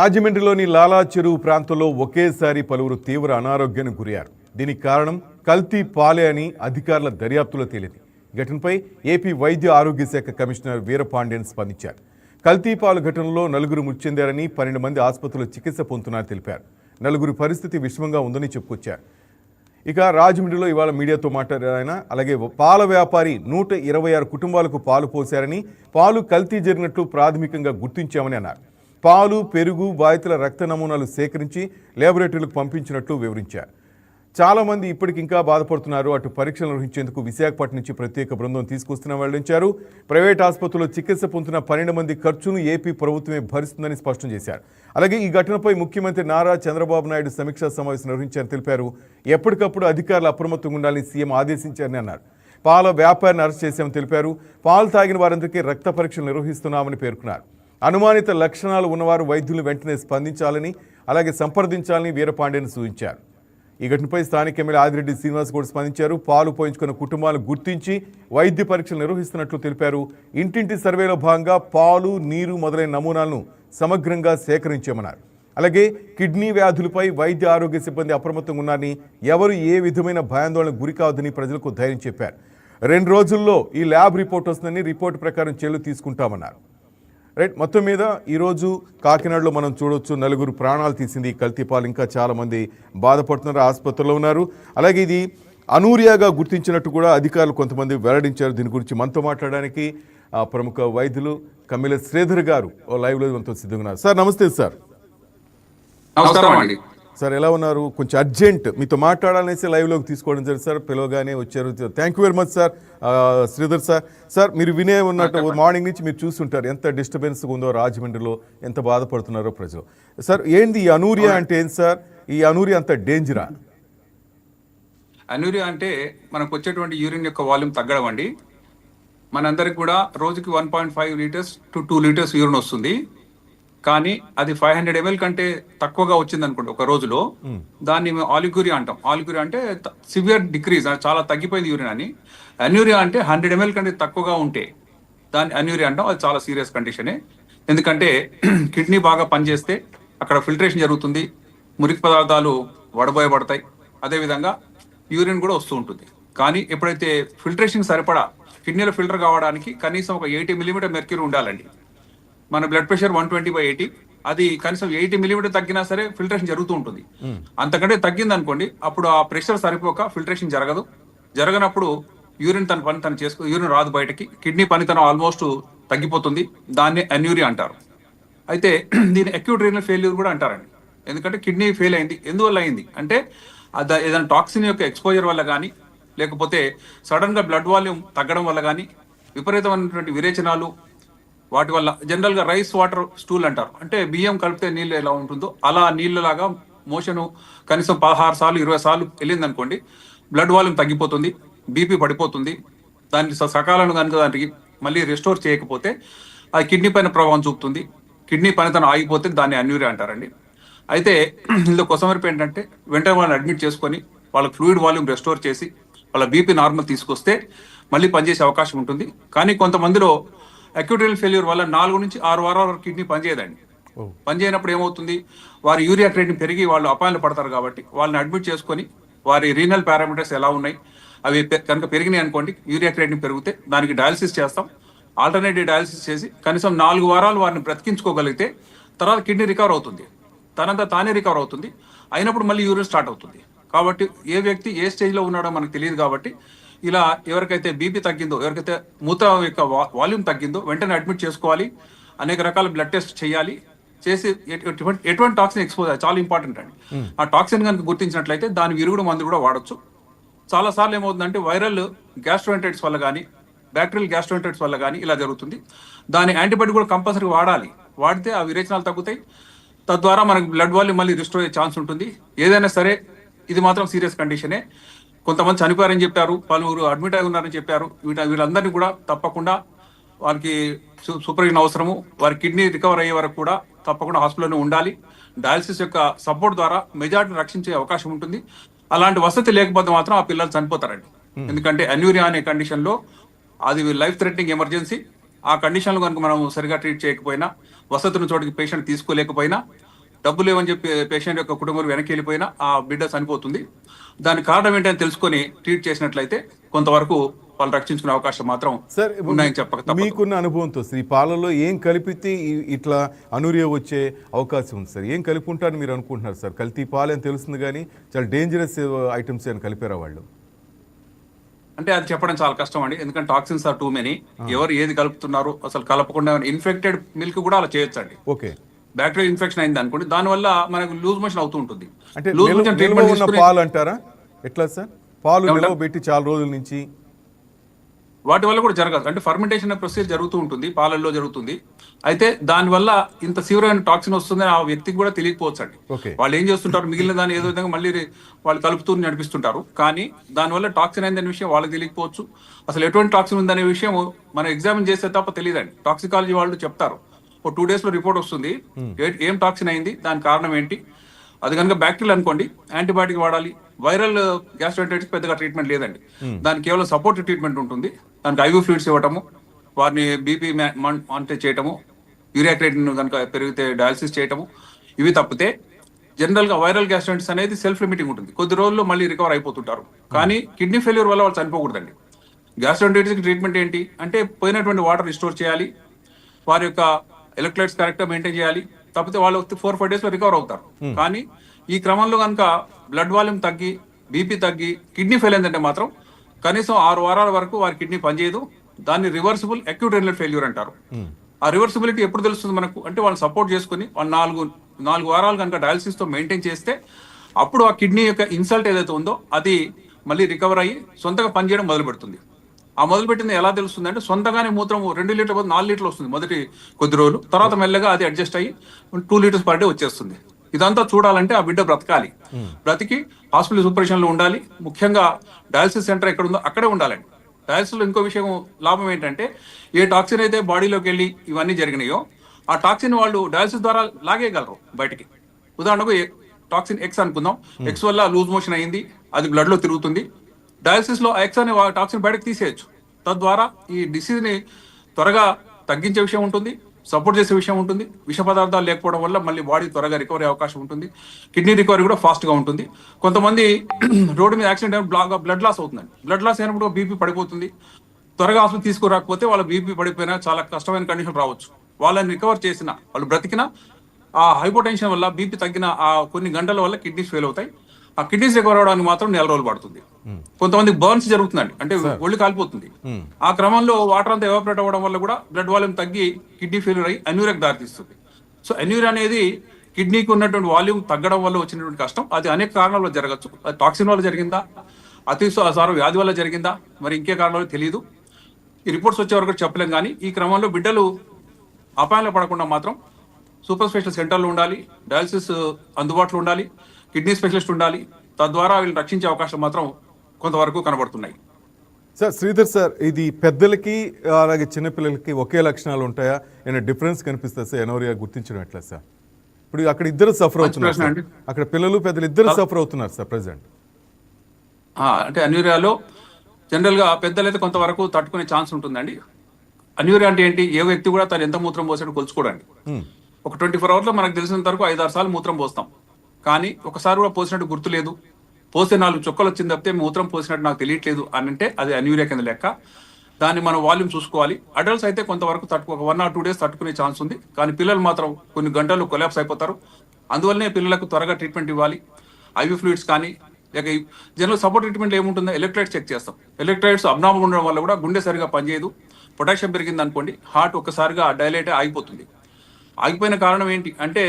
రాజమండ్రిలోని లాలా చెరువు ప్రాంతంలో ఒకేసారి పలువురు తీవ్ర అనారోగ్యానికి గురయ్యారు. దీనికి కారణం కల్తీ పాలే అని అధికారుల దర్యాప్తులో తేలింది. ఘటనపై ఏపీ వైద్య ఆరోగ్య శాఖ కమిషనర్ వీరపాండ్యన్ స్పందించారు. కల్తీ పాలు ఘటనలో నలుగురు మృతి చెందారని, 12 మంది ఆసుపత్రిలో చికిత్స పొందుతున్నారని తెలిపారు. నలుగురి పరిస్థితి విషమంగా ఉందని చెప్పుకొచ్చారు. ఇక రాజమండ్రిలో ఇవాళ మీడియాతో మాట్లాడారు ఆయన. అలాగే పాల వ్యాపారి 126 కుటుంబాలకు పాలు పోశారని, పాలు కల్తీ జరిగినట్లు ప్రాథమికంగా గుర్తించామని అన్నారు. పాలు, పెరుగు, బాధితుల రక్త నమూనాలు సేకరించి ల్యాబొరేటరీలకు పంపించినట్లు వివరించారు. చాలామంది ఇప్పటికింకా బాధపడుతున్నారు. అటు పరీక్షలు నిర్వహించేందుకు విశాఖపట్నం నుంచి ప్రత్యేక బృందం తీసుకొస్తున్నామని వెల్లడించారు. ప్రైవేట్ ఆసుపత్రుల్లో చికిత్స పొందుతున్న 12 మంది ఖర్చును ఏపీ ప్రభుత్వమే భరిస్తుందని స్పష్టం చేశారు. అలాగే ఈ ఘటనపై ముఖ్యమంత్రి నారా చంద్రబాబు నాయుడు సమీక్షా సమావేశం నిర్వహించారని తెలిపారు. ఎప్పటికప్పుడు అధికారులు అప్రమత్తంగా ఉండాలని సీఎం ఆదేశించారని అన్నారు. పాల వ్యాపారిని అరెస్ట్ చేశామని తెలిపారు. పాలు తాగిన వారందరికీ రక్త పరీక్షలు నిర్వహిస్తున్నామని పేర్కొన్నారు. అనుమానిత లక్షణాలు ఉన్నవారు వైద్యులు వెంటనే స్పందించాలని, అలాగే సంప్రదించాలని వీరపాండ్యన్ సూచించారు. ఈ ఘటనపై స్థానిక ఎమ్మెల్యే ఆదిరెడ్డి శ్రీనివాస్ కూడా స్పందించారు. పాలు పోయించుకున్న కుటుంబాలను గుర్తించి వైద్య పరీక్షలు నిర్వహిస్తున్నట్లు తెలిపారు. ఇంటింటి సర్వేలో భాగంగా పాలు, నీరు మొదలైన నమూనాలను సమగ్రంగా సేకరించామన్నారు. అలాగే కిడ్నీ వ్యాధులపై వైద్య ఆరోగ్య సిబ్బంది అప్రమత్తంగా ఉన్నారని, ఎవరు ఏ విధమైన భయాందోళనకు గురి కావద్దని ప్రజలకు ధైర్యం చెప్పారు. 2 రోజుల్లో ఈ ల్యాబ్ రిపోర్ట్ వస్తుందని, రిపోర్ట్ ప్రకారం చర్యలు తీసుకుంటామన్నారు. రైట్, మొత్తం మీద ఈరోజు కాకినాడలో మనం చూడొచ్చు, నలుగురు ప్రాణాలు తీసింది ఈ కల్తీ పాలు. ఇంకా చాలామంది బాధపడుతున్నారు, ఆసుపత్రిలో ఉన్నారు. అలాగే ఇది అనూరియాగా గుర్తించినట్టు కూడా అధికారులు కొంతమంది వెల్లడించారు. దీని గురించి మనతో మాట్లాడడానికి ప్రముఖ వైద్యులు కమ్మిల శ్రీధర్ గారు లైవ్లో మనతో సిద్ధంగా ఉన్నారు. సార్ నమస్తే. సార్ నమస్కారం అండి. సార్ ఎలా ఉన్నారు? కొంచెం అర్జెంట్ మీతో మాట్లాడాలనేసి లైవ్లోకి తీసుకోవడం జరిగింది సార్. పిలవగానే వచ్చారు. Thank you very much sir. Sridhar sir, sir మీరు వినే ఉన్నట్టు మార్నింగ్ నుంచి మీరు చూస్తుంటారు ఎంత డిస్టర్బెన్స్గా ఉందో రాజమండ్రిలో, ఎంత బాధపడుతున్నారో ప్రజలు. సార్ ఏంది ఈ అనూరియా అంటే ఏంటి సార్? ఈ అనూరియా అంత డేంజరా? అనూరియా అంటే మనకు వచ్చేటువంటి యూరిన్ యొక్క వాల్యూమ్ తగ్గడం అండి. మనందరికి కూడా రోజుకి 1.5 లీటర్స్ టు 2 లీటర్స్ యూరిన్ వస్తుంది. కానీ అది 500 ml కంటే తక్కువగా వచ్చింది అనుకోండి ఒక రోజులో, దాన్ని మేము ఆలిగ్యూరియా అంటాం. ఆలిగ్యూరియా అంటే సివియర్ డిక్రీజ్, చాలా తగ్గిపోయింది యూరిన్ అని. అనూరియా అంటే 100 ml కంటే తక్కువగా ఉంటే దాన్ని అనూరియా అంటాం. అది చాలా సీరియస్ కండిషనే. ఎందుకంటే కిడ్నీ బాగా పనిచేస్తే అక్కడ ఫిల్టరేషన్ జరుగుతుంది, మురికి పదార్థాలు వడబోయబడతాయి, అదేవిధంగా యూరిన్ కూడా వస్తూ ఉంటుంది. కానీ ఎప్పుడైతే ఫిల్టరేషన్ సరిపడా కిడ్నీలో ఫిల్టర్ కావడానికి కనీసం ఒక 80 mm మెర్క్యూరీ ఉండాలండి. మన బ్లడ్ ప్రెషర్ 120/80, అది కనీసం 80 mm తగ్గినా సరే ఫిల్టరేషన్ జరుగుతూ ఉంటుంది. అంతకంటే తగ్గింది అనుకోండి, అప్పుడు ఆ ప్రెషర్ సరిపోక ఫిల్టరేషన్ జరగదు. జరగనప్పుడు యూరిన్ తన పని తను చేసుకో, యూరిన్ రాదు బయటకి, కిడ్నీ పనితనం ఆల్మోస్ట్ తగ్గిపోతుంది. దాన్ని అనూరియా అంటారు. అయితే దీన్ని అక్యూట్ రీనల్ ఫెయిల్యూర్ కూడా అంటారండి. ఎందుకంటే కిడ్నీ ఫెయిల్ అయింది. ఎందువల్ల అయింది అంటే ఏదైనా టాక్సిన్ యొక్క ఎక్స్పోజర్ వల్ల కానీ, లేకపోతే సడన్ గా బ్లడ్ వాల్యూమ్ తగ్గడం వల్ల కానీ, విపరీతమైనటువంటి విరేచనాలు, వాటి వల్ల జనరల్ గా రైస్ వాటర్ స్టూల్ అంటారు. అంటే బియ్యం కలిపితే నీళ్ళు ఎలా ఉంటుందో అలా నీళ్ళలాగా మోషన్ కనీసం 16 సార్లు 20 సార్లు వెళ్ళింది అనుకోండి, బ్లడ్ వాల్యూమ్ తగ్గిపోతుంది, బీపీ పడిపోతుంది. దాన్ని సకాలంలో కనుక దానికి మళ్ళీ రెస్టోర్ చేయకపోతే అది కిడ్నీ పైన ప్రభావం చూపుతుంది. కిడ్నీ పనితనం ఆగిపోతే దాన్ని అనూరియా అంటారండి. అయితే ఇందులో కొసమరిపి ఏంటంటే వెంటనే వాళ్ళని అడ్మిట్ చేసుకొని వాళ్ళకి ఫ్లూయిడ్ వాల్యూమ్ రెస్టోర్ చేసి వాళ్ళ బీపీ నార్మల్ తీసుకొస్తే మళ్ళీ పనిచేసే అవకాశం ఉంటుంది. కానీ కొంతమందిలో అక్యూట్ రీనల్ ఫెయిల్యూర్ వల్ల 4 నుంచి 6 వారాల వరకు కిడ్నీ పనిచేయదండి. పనిచేయనప్పుడు ఏమవుతుంది, వారి యూరియా క్రియేటిన్ పెరిగి వాళ్ళు అపాయాలు పడతారు. కాబట్టి వాళ్ళని అడ్మిట్ చేసుకొని వారి రీనల్ పారామీటర్స్ ఎలా ఉన్నాయి, అవి కనుక పెరిగినాయి అనుకోండి, యూరియా క్రియేటిన్ పెరిగితే దానికి డయాలసిస్ చేస్తాం. ఆల్టర్నేటివ్ డయాలసిస్ చేసి కనీసం 4 వారాలు వారిని బ్రతికించుకోగలిగితే తర్వాత కిడ్నీ రికవర్ అవుతుంది, తనంతా తానే రికవర్ అవుతుంది. అయినప్పుడు మళ్ళీ యూరిన్ స్టార్ట్ అవుతుంది. కాబట్టి ఏ వ్యక్తి ఏ స్టేజ్లో ఉన్నాడో మనకు తెలియదు. కాబట్టి ఇలా ఎవరికైతే బీపీ తగ్గిందో, ఎవరికైతే మూత్రం యొక్క వాల్యూమ్ తగ్గిందో వెంటనే అడ్మిట్ చేసుకోవాలి. అనేక రకాల బ్లడ్ టెస్ట్ చేయాలి. చేసి ఎటువంటి టాక్సిన్ ఎక్స్పోజ్ చాలా ఇంపార్టెంట్ అండి. ఆ టాక్సిన్ కనుక గుర్తించినట్లయితే దాని విరుగుడు మందు కూడా వాడచ్చు. చాలా సార్లు ఏమవుతుందంటే వైరల్ గ్యాస్ట్రోఎంటరైటిస్ వల్ల కానీ, బ్యాక్టీరియల్ గ్యాస్ట్రోఎంటరైటిస్ వల్ల కానీ ఇలా జరుగుతుంది. దాని యాంటీబయాటిక్ కూడా కంపల్సరీ వాడాలి. వాడితే ఆ విరేచనాలు తగ్గుతాయి. తద్వారా మనకు బ్లడ్ వాల్యూమ్ మళ్ళీ రిస్టోర్ అయ్యే ఛాన్స్ ఉంటుంది. ఏదైనా సరే ఇది మాత్రం సీరియస్ కండిషనే. కొంతమంది చనిపోయారని చెప్పారు, పలువురు అడ్మిట్ అయి ఉన్నారని చెప్పారు. వీళ్ళందరినీ కూడా తప్పకుండా వారికి సూపర్విజన్ అవసరము. వారి కిడ్నీ రికవర్ అయ్యే వరకు కూడా తప్పకుండా హాస్పిటల్లోనే ఉండాలి. డయాలసిస్ యొక్క సపోర్ట్ ద్వారా మెజారిటీని రక్షించే అవకాశం ఉంటుంది. అలాంటి వసతి లేకపోతే మాత్రం ఆ పిల్లలు చనిపోతారండి. ఎందుకంటే అనూరియా అనే కండిషన్ లో అది లైఫ్ థ్రెటనింగ్ ఎమర్జెన్సీ. ఆ కండిషన్లో కనుక మనం సరిగా ట్రీట్ చేయకపోయినా, వసతున్న చోటికి పేషెంట్ తీసుకోలేకపోయినా డబ్బులు లేవని చెప్పి పేషెంట్ యొక్క కుటుంబం వెనక్కి వెళ్ళిపోయినా ఆ బిడ్డ చనిపోతుంది. దానికి కారణం ఏంటని తెలుసుకొని ట్రీట్ చేసినట్లయితే కొంతవరకు వాళ్ళు రక్షించుకునే అవకాశం మాత్రం సార్ ఉన్నాయని చెప్పక తప్పదు. మీకున్న అనుభవంతో సార్ ఈ పాలలో ఏం కలిపితే ఇట్లా అనూరియా వచ్చే అవకాశం ఉంది సార్? ఏం కలిపి ఉంటారని మీరు అనుకుంటున్నారు సార్? కల్తీ పాలు అని తెలుస్తుంది కానీ చాలా డేంజరస్ ఐటమ్స్ అని కలిపారా వాళ్ళు? అంటే అది చెప్పడం చాలా కష్టం అండి, ఎందుకంటే టాక్సిన్స్ ఆర్ టూ మెనీ. ఎవరు ఏది కలుపుతున్నారు అసలు కలపకుండా ఇన్ఫెక్టెడ్ మిల్క్ కూడా అలా చేయొచ్చండి. ఓకే, బ్యాక్టీరియా ఇన్ఫెక్షన్ అయింది అనుకోండి, దానివల్ల మనకు లూజ్ మోషన్ అవుతూ ఉంటుంది. అంటే లూజ్ మోషన్ నిల్వ ట్రీట్మెంట్ ఉన్న పాలు అంటారా? ఎట్లా సార్ పాలు ఏమంటారు? నిల్వ పెట్టి చాలా రోజుల నుంచి వాటి వల్ల కూడా జరగదు, అంటే ఫర్మెంటేషన్ ప్రొసీజర్ జరుగుతూ ఉంటుంది, పాలల్లో జరుగుతుంది. అయితే దానివల్ల ఇంత తీవ్రమైన టాక్సిన్ వస్తుందని ఆ వ్యక్తికి కూడా తెలియకపోవచ్చు అండి. ఓకే, వాళ్ళు ఏం చేస్తుంటారు, మిగిలిన దాన్ని ఏదో విధంగా మళ్ళీ వాళ్ళు కలుపుతూ నడిపిస్తుంటారు. కానీ దానివల్ల టాక్సిన్ అయిందనే విషయం వాళ్ళకి తెలియకపోవచ్చు. అసలు ఎటువంటి టాక్సిన్ ఉందనే విషయం మనం ఎగ్జామిన్ చేస్తే తప్ప తెలియదండి. టాక్సికాలజీ వాళ్ళు చెప్తారు, ఓ 2 days లో రిపోర్ట్ వస్తుంది, ఏం టాక్సిన్ అయింది, దాని కారణం ఏంటి. అది కనుక బ్యాక్టీరియల్ అనుకోండి, యాంటీబయాటిక్ వాడాలి. వైరల్ గ్యాస్ట్రైటిస్ పెద్దగా ట్రీట్మెంట్ లేదండి, దానికి కేవలం సపోర్టివ్ ట్రీట్మెంట్ ఉంటుంది. దానికి ఐవీ ఫ్లూయిడ్స్ ఇవ్వటము, వారిని బీపీ అంటే చేయటము, యూరియా క్రియేటిన్ కనుక పెరిగితే డయాలసిస్ చేయటము, ఇవి తప్పితే జనరల్ గా వైరల్ గ్యాస్ట్రైటిస్ అనేది సెల్ఫ్ లిమిటింగ్ ఉంటుంది, కొద్ది రోజుల్లో మళ్ళీ రికవర్ అయిపోతుంటారు. కానీ కిడ్నీ ఫెయిల్యూర్ వల్ల వాళ్ళు చనిపోకూడదండి. గ్యాస్ట్రైటిస్ కి ట్రీట్మెంట్ ఏంటి అంటే పోయినటువంటి వాటర్ రిస్టోర్ చేయాలి, వారి యొక్క ఎలక్ట్రోలైట్స్ కరెక్ట్ గా మెయింటైన్ చేయాలి. తప్పితే వాళ్ళు 4-5 days లో రికవర్ అవుతారు. కానీ ఈ క్రమంలో కనుక బ్లడ్ వాల్యూమ్ తగ్గి, బీపీ తగ్గి, కిడ్నీ ఫెయిల్ అయిందంటే మాత్రం కనీసం 6 వారాల వరకు వారి కిడ్నీ పనిచేయదు. దాన్ని రివర్సిబుల్ అక్యూట్ రెనల్ ఫెయిల్యూర్ అంటారు. ఆ రివర్సిబిలిటీ ఎప్పుడు తెలుస్తుంది మనకు అంటే వాళ్ళు సపోర్ట్ చేసుకుని వాళ్ళు 4 వారాలు కనుక డయాలసిస్ తో మెయింటైన్ చేస్తే అప్పుడు ఆ కిడ్నీ యొక్క ఇన్సల్ట్ ఏదైతే ఉందో అది మళ్ళీ రికవర్ అయ్యి సొంతగా పనిచేయడం మొదలు పెడుతుంది. ఆ మొదలుపెట్టింది ఎలా తెలుస్తుంది అంటే సొంతగానే మూత్రం 2 లీటర్ 4 లీటర్లు వస్తుంది మొదటి కొద్ది రోజులు, తర్వాత మెల్లగా అది అడ్జస్ట్ అయ్యి 2 liters per day వచ్చేస్తుంది. ఇదంతా చూడాలంటే ఆ బిడ్డ బ్రతకాలి, బ్రతికి హాస్పిటల్ సూపరేషన్ లో ఉండాలి. ముఖ్యంగా డయాలసిస్ సెంటర్ ఎక్కడ ఉందో అక్కడే ఉండాలండి. డయాలసిస్ లో ఇంకో విషయం లాభం ఏంటంటే ఏ టాక్సిన్ అయితే బాడీలోకి వెళ్ళి ఇవన్నీ జరిగినాయో ఆ టాక్సిన్ వాళ్ళు డయాలసిస్ ద్వారా లాగేయగలరు బయటికి. ఉదాహరణకు టాక్సిన్ ఎక్స్ అనుకుందాం, ఎక్స్ వల్ల లూజ్ మోషన్ అయింది, అది బ్లడ్ లో తిరుగుతుంది. డయాలసిస్ లో ఎక్స్ అనే టాక్సిన్ బయటకు తీసేయచ్చు. తద్వారా ఈ డిసీజ్ ని త్వరగా తగ్గించే విషయం ఉంటుంది, సపోర్ట్ చేసే విషయం ఉంటుంది. విష పదార్థాలు లేకపోవడం వల్ల మళ్ళీ బాడీ త్వరగా రికవరీ అవకాశం ఉంటుంది, కిడ్నీ రికవరీ కూడా ఫాస్ట్ గా ఉంటుంది. కొంతమంది రోడ్డు మీద యాక్సిడెంట్ అయిన బ్లడ్ లాస్ అవుతుందండి. బ్లడ్ లాస్ అయినప్పుడు బీపీ పడిపోతుంది, త్వరగా హాస్పిటల్ తీసుకురాకపోతే వాళ్ళ బీపీ పడిపోయినా చాలా కష్టమైన కండిషన్ రావచ్చు. వాళ్ళని రికవర్ చేసిన వాళ్ళు బ్రతికిన ఆ హైపోటెన్షన్ వల్ల బీపీ తగ్గిన ఆ కొన్ని గంటల వల్ల కిడ్నీస్ ఫెయిల్ అవుతాయి. ఆ కిడ్నీస్ రికవర్ అవడానికి మాత్రం 4 రోజులు పడుతుంది. కొంతమంది బర్న్స్ జరుగుతుందండి, అంటే ఒళ్ళు కాలిపోతుంది. ఆ క్రమంలో వాటర్ అంతా ఎవాపరేట్ అవ్వడం వల్ల కూడా బ్లడ్ వాల్యూమ్ తగ్గి కిడ్నీ ఫెయిల్యూర్ అయ్యి అనూరియాకి దారితీస్తుంది. సో అనూరియా అనేది కిడ్నీకి ఉన్నటువంటి వాల్యూమ్ తగ్గడం వల్ల వచ్చినటువంటి కష్టం. అది అనేక కారణాల వల్ల జరగచ్చు. అది టాక్సిన్ వల్ల జరిగిందా, అతిసార వ్యాధి వల్ల జరిగిందా, మరి ఇంకే కారణాలు తెలియదు. ఈ రిపోర్ట్స్ వచ్చే వరకు చెప్పలేం. కానీ ఈ క్రమంలో బిడ్డలు అపాయంలో పడకుండా మాత్రం సూపర్ స్పెషల్ సెంటర్లో ఉండాలి, డయాలసిస్ అందుబాటులో ఉండాలి, కిడ్నీ స్పెషలిస్ట్ ఉండాలి. తద్వారా వీళ్ళని రక్షించే అవకాశం మాత్రం కొంతవరకు కనబడుతున్నాయి. సార్ శ్రీధర్ సార్, ఇది పెద్దలకి అలాగే చిన్నపిల్లలకి ఒకే లక్షణాలు ఉంటాయా? ఏమైనా డిఫరెన్స్ కనిపిస్తుంది సార్ అనూరియా గుర్తించడం ఎట్లా సార్? ఇప్పుడు అక్కడ ఇద్దరు సఫర్ అవుతున్నారు సార్, అక్కడ పిల్లలు పెద్దలు ఇద్దరు సఫర్ అవుతున్నారు సార్ ప్రెసెంట్. అంటే అనూరియాలో జనరల్ గా పెద్దలైతే కొంతవరకు తట్టుకునే ఛాన్స్ ఉంటుందండి. అనూరియా అంటే ఏంటి, ఏ వ్యక్తి కూడా తను ఎంత మూత్రం పోసాడు కొలుచుకోవడానికి. ఒక 24 hours లో మనకు తెలిసినంత వరకు 5-6 సార్లు మూత్రం పోస్తాం, కానీ ఒకసారి కూడా పోసినట్టు గుర్తు లేదు, పోస్తే 4 చుక్కలు వచ్చింది తప్పితే మూత్రం పోసినట్టు నాకు తెలియట్లేదు అని అంటే అది అనూరియా కింద లెక్క. దాన్ని మనం వాల్యూమ్ చూసుకోవాలి. అడల్ట్స్ అయితే కొంతవరకు ఒక 1 or 2 days తట్టుకునే ఛాన్స్ ఉంది, కానీ పిల్లలు మాత్రం కొన్ని గంటలు కొలాప్స్ అయిపోతారు. అందువల్లనే పిల్లలకు త్వరగా ట్రీట్మెంట్ ఇవ్వాలి. ఐవీ ఫ్లూయిడ్స్ కానీ లేక జనరల్ సపోర్ట్ ట్రీట్మెంట్ ఏముంటుందో ఎలక్ట్రోలైట్స్ చెక్ చేస్తాం. ఎలక్ట్రోలైట్స్ అబ్నార్మల్ ఉండడం వల్ల కూడా గుండె సరిగా పనిచేయదు. పొటాషియం పెరిగింది అనుకోండి, హార్ట్ ఒక్కసారిగా డైలేట్ ఆగిపోతుంది. ఆగిపోయిన కారణం ఏంటి అంటే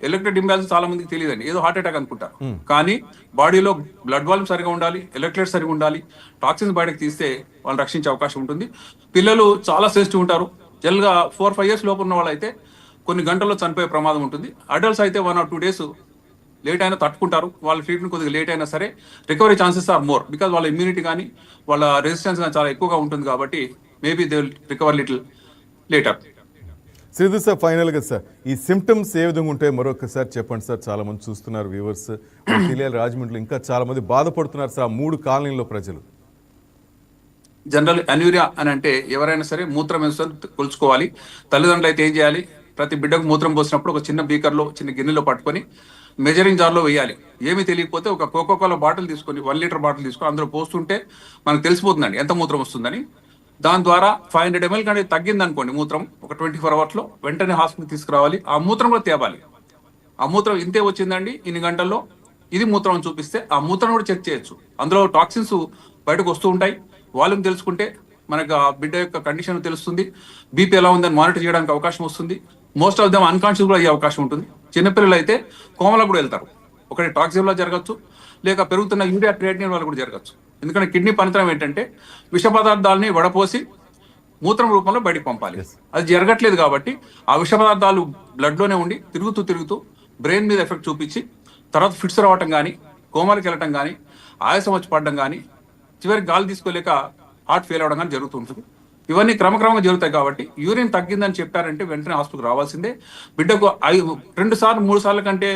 ఎలక్ట్రోలైట్ ఇంబ్యాలెన్స్ చాలా మందికి తెలియదండి, ఏదో హార్ట్ అటాక్ అనుకుంటారు. కానీ బాడీలో బ్లడ్ వాల్యూమ్ సరిగా ఉండాలి, ఎలక్ట్రోలైట్ సరిగా ఉండాలి. టాక్సిన్స్ బయటకు తీస్తే వాళ్ళని రక్షించే అవకాశం ఉంటుంది. పిల్లలు చాలా సెన్సిటివ్ ఉంటారు. జనరల్ గా 4-5 years లోపు ఉన్న వాళ్ళైతే కొన్ని గంటల్లో చనిపోయే ప్రమాదం ఉంటుంది. అడల్ట్స్ అయితే 1 or 2 days లేట్ అయినా తట్టుకుంటారు. వాళ్ళ ట్రీట్మెంట్ కొద్దిగా లేట్ అయినా సరే recovery chances are more, because వాళ్ళ ఇమ్యూనిటీ కానీ వాళ్ళ రెసిస్టెన్స్ కానీ చాలా ఎక్కువగా ఉంటుంది. కాబట్టి maybe they will recover little later. Sridhar sir, ఫైనల్గా సార్ ఈ సిమ్టమ్స్ ఏ విధంగా ఉంటాయో మరొకసారి చెప్పండి సార్. చాలా మంది చూస్తున్నారు వ్యూవర్స్, తెలియాలి. రాజమండ్రిలో ఇంకా చాలా మంది బాధపడుతున్నారు సార్, 3 కాలనీలో ప్రజలు. జనరల్ అనూరియా అని అంటే ఎవరైనా సరే మూత్రం కొలుచుకోవాలి. తల్లిదండ్రులు అయితే ఏం చేయాలి, ప్రతి బిడ్డకు మూత్రం పోసినప్పుడు ఒక చిన్న బీకర్లో చిన్న గిన్నెలో పట్టుకొని మెజరింగ్ జార్లో వేయాలి. ఏమీ తెలియకపోతే ఒక కోకోకోలా బాటిల్ తీసుకొని 1 లీటర్ బాటిల్ తీసుకొని అందులో పోస్తుంటే మనకు తెలిసిపోతుందండి ఎంత మూత్రం వస్తుందని. దాని ద్వారా 500 ml కంటే తగ్గింది అనుకోండి మూత్రం, ఒక 24 hours వెంటనే హాస్పిటల్ తీసుకురావాలి. ఆ మూత్రం కూడా తేవాలి. ఆ మూత్రం ఇంతే వచ్చిందండి ఇన్ని గంటల్లో, ఇది మూత్రం అని చూపిస్తే ఆ మూత్రం కూడా చెక్ చేయొచ్చు. అందులో టాక్సిన్స్ బయటకు వస్తూ ఉంటాయి. వాల్యూమ్ తెలుసుకుంటే మనకు ఆ బిడ్డ యొక్క కండిషన్ తెలుస్తుంది. బీపీ ఎలా ఉందని మానిటర్ చేయడానికి అవకాశం వస్తుంది. మోస్ట్ ఆఫ్ దమ్ అన్కాన్షియస్ కూడా అయ్యే అవకాశం ఉంటుంది. చిన్నపిల్లలు అయితే కోమలకు కూడా వెళ్తారు. ఒకటి టాక్సిన్లో జరగచ్చు, లేక పెరుగుతున్న యూరియా క్రియేటినిన్ వల్ల కూడా జరగచ్చు. ఎందుకంటే కిడ్నీ పనితనం ఏంటంటే విష పదార్థాలని వడపోసి మూత్రం రూపంలో బయటకు పంపాలి. అది జరగట్లేదు కాబట్టి ఆ విష పదార్థాలు బ్లడ్లోనే ఉండి తిరుగుతూ బ్రెయిన్ మీద ఎఫెక్ట్ చూపించి తర్వాత ఫిట్స్ రావటం కానీ, కోమాలకు వెళ్ళటం కానీ, ఆయాసం వచ్చి పడడం కానీ, చివరికి గాలి తీసుకోలేక హార్ట్ ఫెయిల్ అవడం కానీ జరుగుతుంటుంది. ఇవన్నీ క్రమక్రమంగా జరుగుతాయి కాబట్టి యూరిన్ తగ్గిందని చెప్పారంటే వెంటనే హాస్పిటల్కి రావాల్సిందే. బిడ్డకు 2 సార్లు 3 సార్లు కంటే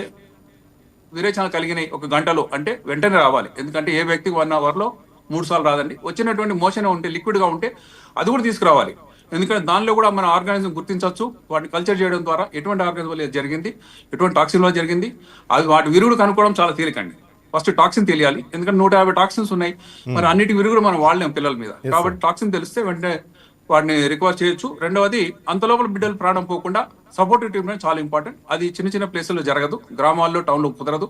విరేచనలు కలిగినాయి ఒక గంటలో అంటే వెంటనే రావాలి. ఎందుకంటే ఏ వ్యక్తికి 1 hourలో 3 సార్లు రాదండి. వచ్చినటువంటి మోషన్ ఉంటే లిక్విడ్గా ఉంటే అది కూడా తీసుకురావాలి. ఎందుకంటే దానిలో కూడా మన ఆర్గానిజం గుర్తించవచ్చు. వాటిని కల్చర్ చేయడం ద్వారా ఎటువంటి ఆర్గానిజం వల్ల జరిగింది, ఎటువంటి టాక్సిన్ వల్ల జరిగింది, అది వాటి విరుగుడు కనుక్కోవడం చాలా తేలికండి. ఫస్ట్ టాక్సిన్ తెలియాలి. ఎందుకంటే 150 టాక్సిన్స్ ఉన్నాయి. మరి అన్నిటి విరుగుడు మనం వాడలేం పిల్లల మీద. కాబట్టి టాక్సిన్ తెలిస్తే వెంటనే వాటిని రికవర్ చేయొచ్చు. రెండవది అంత లోపల బిడ్డలు ప్రాణం పోకుండా సపోర్టివ్ ట్రీట్మెంట్ చాలా ఇంపార్టెంట్. అది చిన్న ప్లేసుల్లో జరగదు, గ్రామాల్లో టౌన్లో కుదరదు.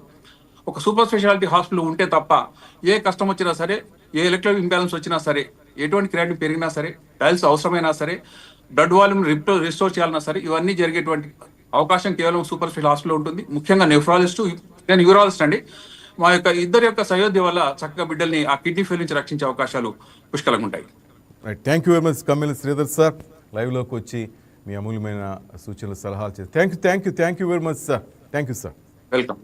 ఒక సూపర్ స్పెషాలిటీ హాస్పిటల్ ఉంటే తప్ప ఏ కష్టం వచ్చినా సరే, ఏ ఎలక్ట్రిక్ ఇంబ్యాలెన్స్ వచ్చినా సరే, ఎటువంటి క్రియాటిన్ పెరిగినా సరే, టైల్స్ అవసరమైనా సరే, బ్లడ్ వాల్యూమ్ రిస్టోర్ చేయాలన్నా సరే, ఇవన్నీ జరిగేటువంటి అవకాశం కేవలం సూపర్ స్పెషల్ హాస్పిటల్ ఉంటుంది. ముఖ్యంగా నెఫ్రాలజిస్ట్, నేను యూరాలజిస్ట్ అండి. మా యొక్క ఇద్దరి యొక్క సయోధ్య వల్ల చక్కగా బిడ్డల్ని ఆ కిడ్నీ ఫెయిల్ నుంచి రక్షించే అవకాశాలు పుష్కలంగా ఉంటాయి. Thank you very much Kammila Sridhar sir, లైవ్లోకి వచ్చి మీ అమూల్యమైన సూచనలు సలహాలు చేసి thank you very much sir. Thank you sir. Welcome.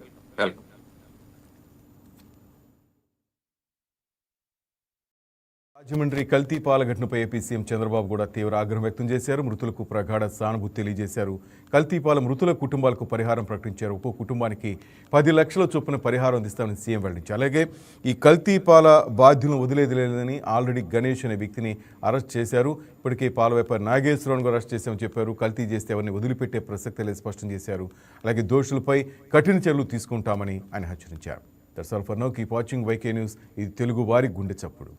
Rajahmundry కల్తీ పాల ఘటనపై ఏపీ సీఎం చంద్రబాబు కూడా తీవ్ర ఆగ్రహం వ్యక్తం చేశారు. మృతులకు ప్రగాఢ సానుభూతి తెలియజేశారు. కల్తీ పాల మృతుల కుటుంబాలకు పరిహారం ప్రకటించారు. ఒక్కో కుటుంబానికి 10 లక్షల చొప్పున పరిహారం అందిస్తామని సీఎం వెల్లడించారు. అలాగే ఈ కల్తీ పాల బాధ్యులను వదిలేది లేదని ఆల్రెడీ గణేష్ అనే వ్యక్తిని అరెస్ట్ చేశారు. ఇప్పటికే పాల వ్యాపారి నాగేశ్వరరావును అరెస్ట్ చేశామని చెప్పారు. కల్తీ చేస్తే ఎవరిని వదిలిపెట్టే ప్రసక్తే లేదు స్పష్టం చేశారు. అలాగే దోషులపై కఠిన చర్యలు తీసుకుంటామని ఆయన హెచ్చరించారు. That's all for now. Keep watching YK news. ఇది తెలుగు వారి గుండె చప్పుడు.